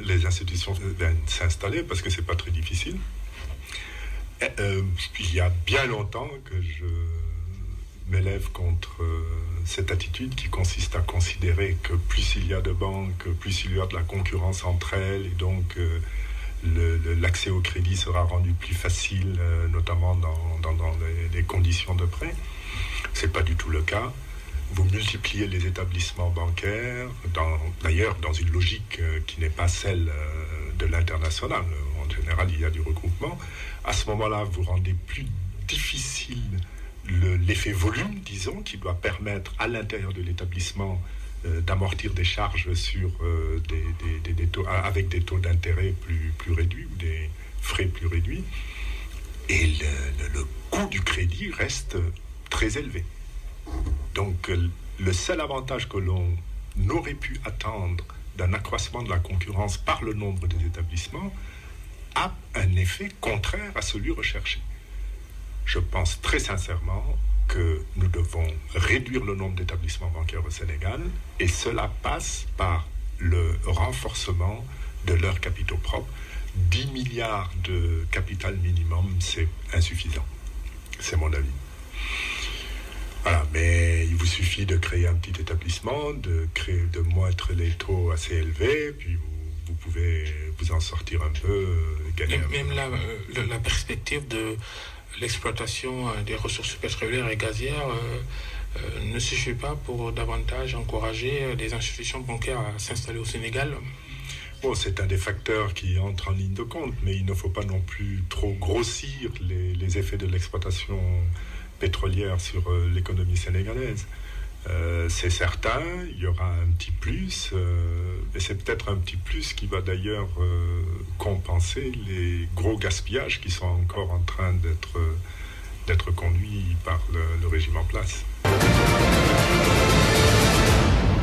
les institutions viennent s'installer parce que c'est pas très difficile. Il y a bien longtemps que je m'élève contre cette attitude qui consiste à considérer que plus il y a de banques, plus il y a de la concurrence entre elles, et donc l'accès au crédit sera rendu plus facile, notamment dans les conditions de prêt. C'est pas du tout le cas. Vous multipliez les établissements bancaires, d'ailleurs dans une logique qui n'est pas celle de l'international. En général, il y a du regroupement. À ce moment-là, vous rendez plus difficile l'effet volume, disons, qui doit permettre à l'intérieur de l'établissement d'amortir des charges sur des taux, avec des taux d'intérêt plus réduits ou des frais plus réduits. Et le coût du crédit reste très élevé. Donc, le seul avantage que l'on aurait pu attendre d'un accroissement de la concurrence par le nombre des établissements a un effet contraire à celui recherché. Je pense très sincèrement que nous devons réduire le nombre d'établissements bancaires au Sénégal, et cela passe par le renforcement de leurs capitaux propres. 10 milliards de capital minimum, c'est insuffisant. C'est mon avis. Voilà, mais il vous suffit de créer un petit établissement, de mettre les taux assez élevés, puis vous pouvez vous en sortir un peu, gagner un peu. Même la perspective de l'exploitation des ressources pétrolières et gazières ne suffit pas pour davantage encourager les institutions bancaires à s'installer au Sénégal. Bon, c'est un des facteurs qui entre en ligne de compte, mais il ne faut pas non plus trop grossir les effets de l'exploitation pétrolière sur l'économie sénégalaise. C'est certain, il y aura un petit plus, et c'est peut-être un petit plus qui va d'ailleurs compenser les gros gaspillages qui sont encore en train d'être conduits par le régime en place.